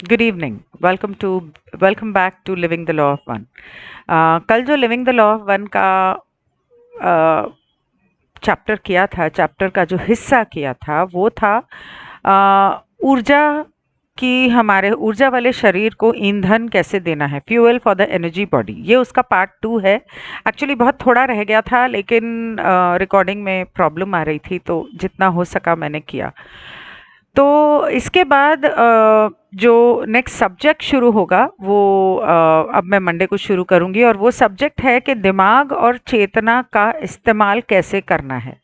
Good evening. Welcome back to living the law of one. कल जो living the law of one का chapter किया था, chapter का जो हिस्सा किया था वो था ऊर्जा कि हमारे ऊर्जा वाले शरीर को ईंधन कैसे देना है, fuel for the energy body. ये उसका पार्ट 2 है। एक्चुअली बहुत थोड़ा रह गया था, लेकिन रिकॉर्डिंग में प्रॉब्लम आ रही थी, तो जितना हो सका मैंने किया। तो इसके बाद जो नेक्स्ट सब्जेक्ट शुरू होगा वो अब मैं मंडे को शुरू करूंगी, और वो सब्जेक्ट है कि दिमाग और चेतना का इस्तेमाल कैसे करना है,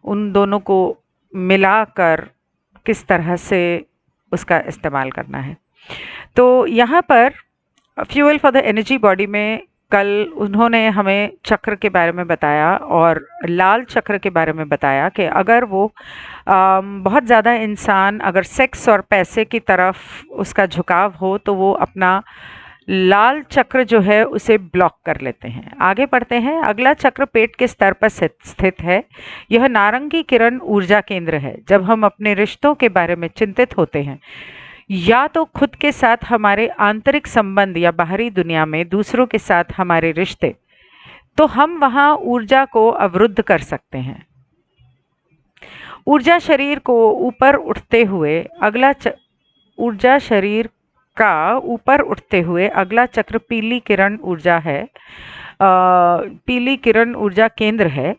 उन दोनों को मिलाकर किस तरह से उसका इस्तेमाल करना है। तो यहाँ पर fuel for the energy body में कल उन्होंने हमें चक्र के बारे में बताया, और लाल चक्र के बारे में बताया कि अगर वो बहुत ज़्यादा इंसान अगर सेक्स और पैसे की तरफ उसका झुकाव हो तो वो अपना लाल चक्र जो है उसे ब्लॉक कर लेते हैं। आगे बढ़ते हैं। अगला चक्र पेट के स्तर पर स्थित है। यह नारंगी किरण ऊर्जा केंद्र है। जब हम अपने रिश्तों के बारे में चिंतित होते हैं, या तो खुद के साथ हमारे आंतरिक संबंध या बाहरी दुनिया में दूसरों के साथ हमारे रिश्ते, तो हम वहां ऊर्जा को अवरुद्ध कर सकते हैं। ऊर्जा शरीर को ऊपर उठते हुए ऊर्जा शरीर का ऊपर उठते हुए अगला चक्र पीली किरण ऊर्जा है। पीली किरण ऊर्जा केंद्र है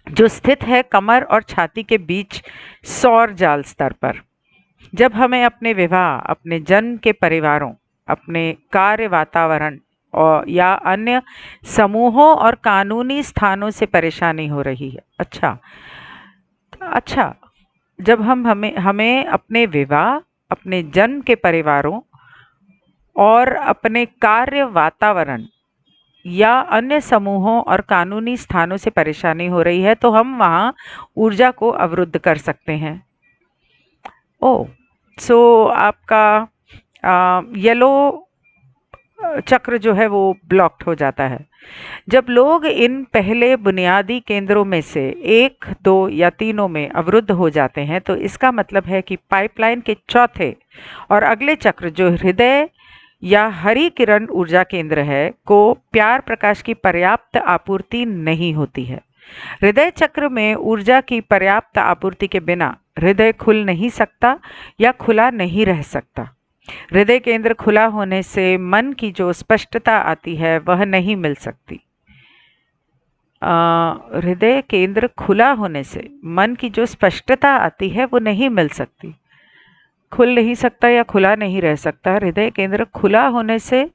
जो स्थित है कमर और छाती के बीच सौर जाल स्तर पर। जब हमें अपने विवाह, अपने जन्म के परिवारों, अपने कार्य वातावरण और या अन्य समूहों और कानूनी स्थानों से परेशानी हो रही है। अच्छा, जब हमें हमें अपने विवाह, अपने जन्म के परिवारों और अपने कार्य वातावरण या अन्य समूहों और कानूनी स्थानों से परेशानी हो रही है, तो हम वहाँ ऊर्जा को अवरुद्ध कर सकते हैं। सो आपका येलो चक्र जो है वो ब्लॉक्ड हो जाता है। जब लोग इन पहले बुनियादी केंद्रों में से एक, दो या तीनों में अवरुद्ध हो जाते हैं, तो इसका मतलब है कि पाइपलाइन के चौथे और अगले चक्र जो हृदय या हरी किरण ऊर्जा केंद्र है को प्यार प्रकाश की पर्याप्त आपूर्ति नहीं होती है। हृदय चक्र में ऊर्जा की पर्याप्त आपूर्ति के बिना हृदय खुल नहीं सकता या खुला नहीं रह सकता। हृदय केंद्र खुला होने से मन की जो स्पष्टता आती है वह नहीं मिल सकती। हृदय केंद्र खुला होने से मन की जो स्पष्टता आती है वो नहीं मिल सकती। खुल नहीं सकता या खुला नहीं रह सकता। हृदय केंद्र खुला होने से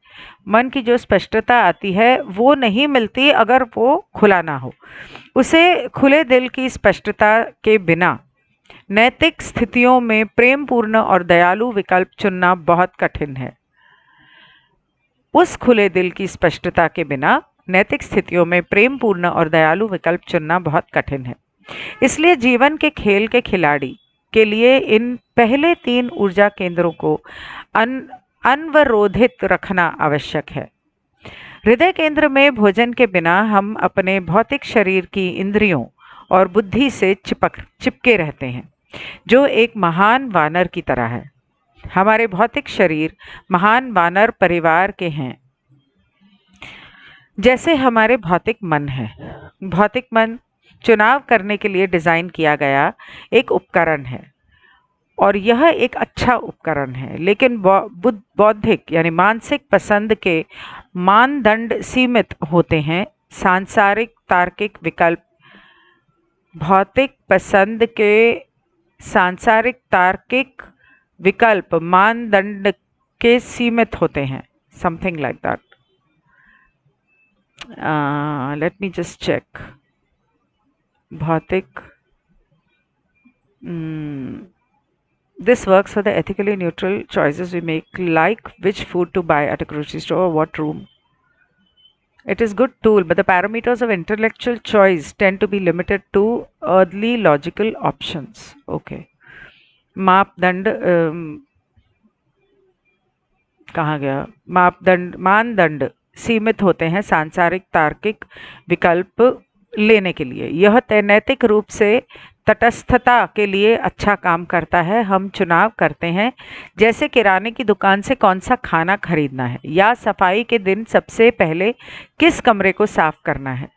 मन की जो स्पष्टता आती है वो नहीं मिलती अगर वो खुला ना हो। उसे खुले दिल की स्पष्टता के बिना नैतिक स्थितियों में प्रेमपूर्ण और दयालु विकल्प चुनना बहुत कठिन है। उस खुले दिल की स्पष्टता के बिना नैतिक स्थितियों में प्रेमपूर्ण और दयालु विकल्प चुनना बहुत कठिन है। इसलिए जीवन के खेल के खिलाड़ी के लिए इन पहले 3 ऊर्जा केंद्रों को अनवरोधित रखना आवश्यक है। हृदय केंद्र में भोजन के बिना हम अपने भौतिक शरीर की इंद्रियों और बुद्धि से चिपके रहते हैं, जो एक महान वानर की तरह है। हमारे भौतिक शरीर महान वानर परिवार के हैं, जैसे हमारे भौतिक मन है। भौतिक मन चुनाव करने के लिए डिज़ाइन किया गया एक उपकरण है, और यह एक अच्छा उपकरण है, लेकिन बौद्धिक यानी मानसिक पसंद के मानदंड सीमित होते हैं। सांसारिक तार्किक विकल्प भौतिक पसंद के सांसारिक तार्किक विकल्प मानदंड के सीमित होते हैं। Something like that. Let me just check. भौतिक This works for the ethically neutral choices we make, like which food to buy at a grocery store or what room. It is good tool, but the parameters of intellectual choice tend to be limited to earthly logical options. Okay. मापदंड कहाँ गया? मानदंड सीमित होते हैं सांसारिक तार्किक विकल्प लेने के लिए। यह नैतिक रूप से तटस्थता के लिए अच्छा काम करता है। हम चुनाव करते हैं, जैसे किराने की दुकान से कौन सा खाना खरीदना है या सफाई के दिन सबसे पहले किस कमरे को साफ करना है।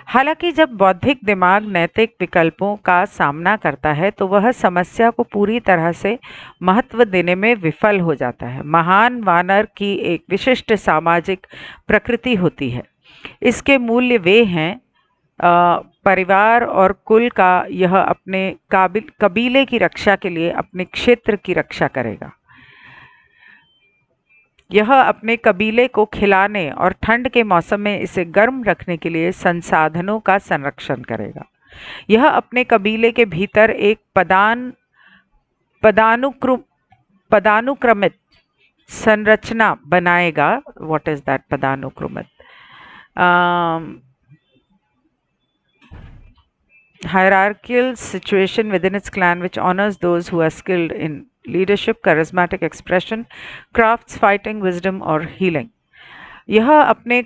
हालांकि जब बौद्धिक दिमाग नैतिक विकल्पों का सामना करता है तो वह समस्या को पूरी तरह से महत्व देने में विफल हो जाता है। महान वानर की एक विशिष्ट सामाजिक प्रकृति होती है। इसके मूल्य वे हैं, परिवार और कुल का। यह अपने कबीले की रक्षा के लिए अपने क्षेत्र की रक्षा करेगा। यह अपने कबीले को खिलाने और ठंड के मौसम में इसे गर्म रखने के लिए संसाधनों का संरक्षण करेगा। यह अपने कबीले के भीतर एक पदानुक्रमित संरचना बनाएगा। व्हाट इज दैट पदानुक्रमित? Hierarchical situation within its clan which honors those who are skilled in leadership, charismatic expression, crafts, fighting, wisdom और healing। यह अपने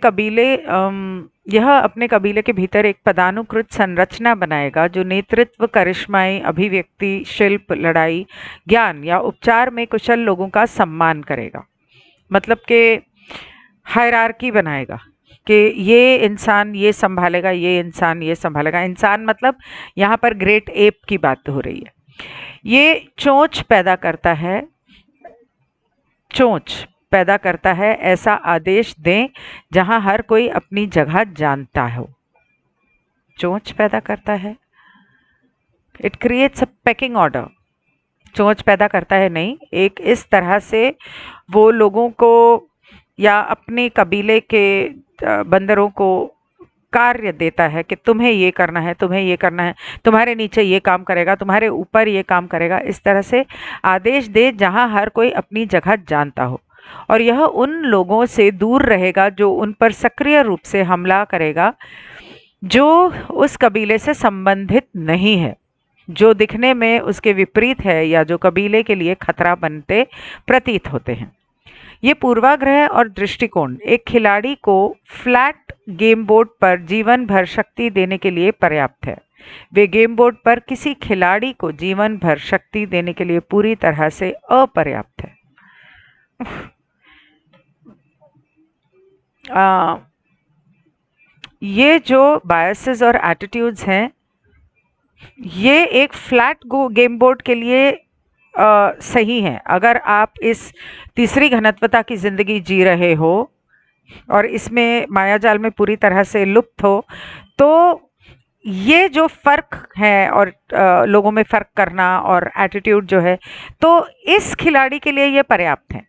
कबीले के भीतर एक पदानुकृत संरचना बनाएगा जो नेतृत्व, करिश्माई, अभिव्यक्ति, शिल्प, लड़ाई, ज्ञान या उपचार में कुशल लोगों का सम्मान करेगा। मतलब कि हायरार्की बनाएगा कि ये इंसान ये संभालेगा, ये इंसान ये संभालेगा। इंसान मतलब यहाँ पर ग्रेट एप की बात हो रही है। ये चोंच पैदा करता है, ऐसा आदेश दें जहां हर कोई अपनी जगह जानता हो। चोंच पैदा करता है, it creates a packing order. चोंच पैदा करता है नहीं, एक इस तरह से वो लोगों को या अपने कबीले के बंदरों को कार्य देता है कि तुम्हें ये करना है, तुम्हें ये करना है, तुम्हारे नीचे ये काम करेगा, तुम्हारे ऊपर ये काम करेगा। इस तरह से आदेश दे जहां हर कोई अपनी जगह जानता हो। और यह उन लोगों से दूर रहेगा जो उन पर सक्रिय रूप से हमला करेगा, जो उस कबीले से संबंधित नहीं है, जो दिखने में उसके विपरीत है या जो कबीले के लिए खतरा बनते प्रतीत होते हैं। ये पूर्वाग्रह और दृष्टिकोण एक खिलाड़ी को फ्लैट गेम बोर्ड पर जीवन भर शक्ति देने के लिए पर्याप्त है। वे गेम बोर्ड पर किसी खिलाड़ी को जीवन भर शक्ति देने के लिए पूरी तरह से अपर्याप्त है। ये जो बायसेस और एटीट्यूड्स हैं, ये एक फ्लैट गेम बोर्ड के लिए सही है। अगर आप इस तीसरी घनत्वता की जिंदगी जी रहे हो और इसमें मायाजाल में पूरी तरह से लुप्त हो, तो ये जो फर्क है और लोगों में फर्क करना और एटीट्यूड जो है, तो इस खिलाड़ी के लिए ये पर्याप्त है।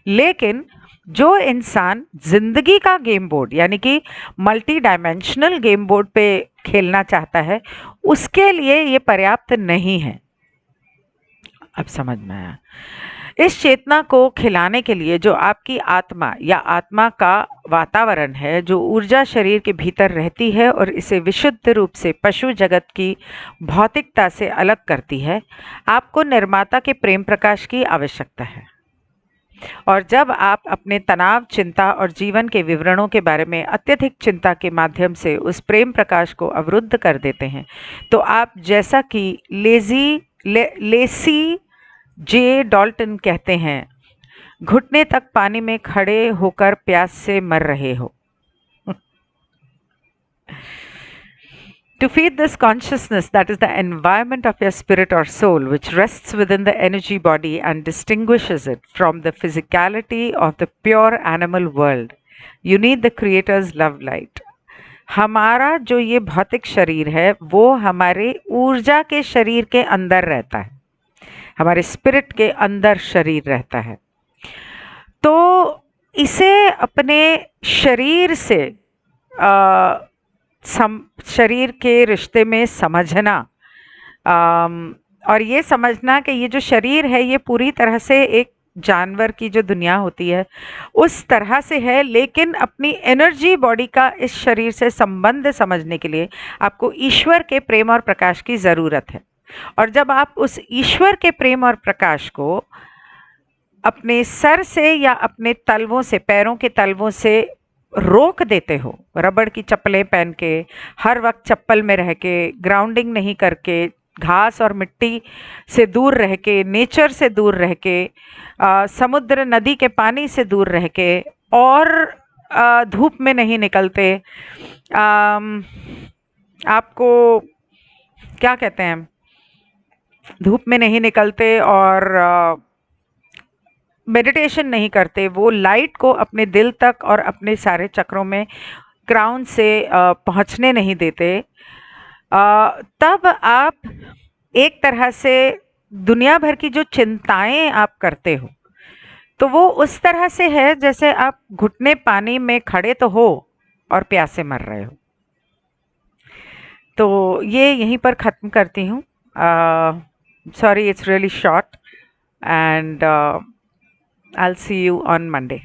लेकिन जो इंसान जिंदगी का गेम बोर्ड यानी कि मल्टी डायमेंशनल गेम बोर्ड पे खेलना चाहता है, उसके लिए ये पर्याप्त नहीं है। अब समझ में आया? इस चेतना को खिलाने के लिए जो आपकी आत्मा या आत्मा का वातावरण है, जो ऊर्जा शरीर के भीतर रहती है और इसे विशुद्ध रूप से पशु जगत की भौतिकता से अलग करती है, आपको निर्माता के प्रेम प्रकाश की आवश्यकता है। और जब आप अपने तनाव, चिंता और जीवन के विवरणों के बारे में अत्यधिक चिंता के माध्यम से उस प्रेम प्रकाश को अवरुद्ध कर देते हैं, तो आप, जैसा कि लेसी जे डॉल्टन कहते हैं, घुटने तक पानी में खड़े होकर प्यास से मर रहे हो। To feed this consciousness, that is the environment of your spirit or soul, which rests within the energy body and distinguishes it from the physicality of the pure animal world, you need the Creator's love light. हमारा जो ये भौतिक शरीर है, वो हमारे ऊर्जा के शरीर के अंदर रहता है, हमारे स्पिरिट के अंदर शरीर रहता है। तो इसे अपने शरीर से शरीर के रिश्ते में समझना, और ये समझना कि ये जो शरीर है ये पूरी तरह से एक जानवर की जो दुनिया होती है उस तरह से है, लेकिन अपनी एनर्जी बॉडी का इस शरीर से संबंध समझने के लिए आपको ईश्वर के प्रेम और प्रकाश की ज़रूरत है। और जब आप उस ईश्वर के प्रेम और प्रकाश को अपने सर से या अपने तलवों से, पैरों के तलवों से रोक देते हो, रबड़ की चप्पलें पहन के, हर वक्त चप्पल में रह के, ग्राउंडिंग नहीं करके, घास और मिट्टी से दूर रह के, नेचर से दूर रह के, समुद्र नदी के पानी से दूर रह के, और धूप में नहीं निकलते, आपको क्या कहते हैं, धूप में नहीं निकलते और मेडिटेशन नहीं करते, वो लाइट को अपने दिल तक और अपने सारे चक्रों में, क्राउन से पहुंचने नहीं देते, तब आप एक तरह से दुनिया भर की जो चिंताएं आप करते हो, तो वो उस तरह से है जैसे आप घुटने पानी में खड़े तो हो और प्यासे मर रहे हो। तो ये यहीं पर ख़त्म करती हूँ। Sorry, it's really short, and I'll see you on Monday.